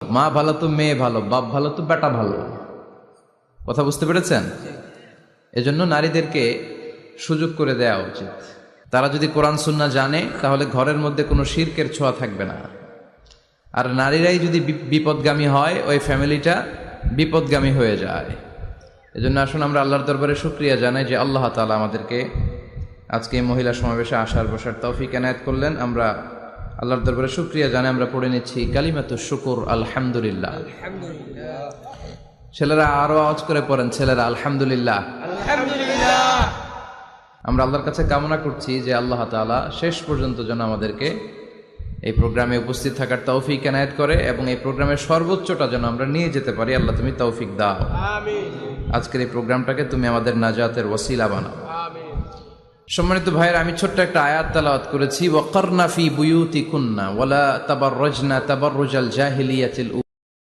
মা ভালো তো মেয়ে ভালো, বাপ ভালো তো বেটা ভালো। কথা বুঝতে পেরেছেন? এজন্য নারীদেরকে সুযোগ করে দেওয়া উচিত। তারা যদি কোরআন সুন্নাহ জানে তাহলে ঘরের মধ্যে কোনো শিরকের ছোঁয়া থাকবে না। আর নারীরাই যদি বিপদগামী হয়, ওই ফ্যামিলিটা বিপদগামী হয়ে যায়। এজন্য আসুন আমরা আল্লাহর দরবারে শুকরিয়া জানাই যে আল্লাহ তাআলা আমাদেরকে আজকে এই মহিলা সমাবেশে আসার বসার তৌফিক এনায়েত করলেন। আমরা আল্লাহর দরবারে শুকরিয়া জানাই। আমরা পড়ে নিচ্ছি কালিমাতুশ শুকর, আলহামদুলিল্লাহ। ছেলেরা আরো আওয়াজ করে পড়েন, ছেলেরা আলহামদুলিল্লাহ। আমরা আল্লাহর কাছে কামনা করছি যে আল্লাহ তাআলা শেষ পর্যন্ত যেন আমাদেরকে এই প্রোগ্রামে উপস্থিত থাকার তৌফিক এনায়েত করে এবং এই প্রোগ্রামের সর্বোচ্চটা যেন আমরা নিয়ে যেতে পারি। আল্লাহ তুমি তৌফিক দাও। আজকের এই প্রোগ্রামটাকে তুমি আমাদের নাজাতের ওসিলা বানাও। সম্মানিত ভাইয়ের, আমি ছোট্ট একটা আয়াত তেলাওয়াত করেছি, ওয়াকারনা ফি বুয়ুতিকুন্না ওয়ালা তাবাররাজনা তাবাররুজাল জাহিলিয়াতিল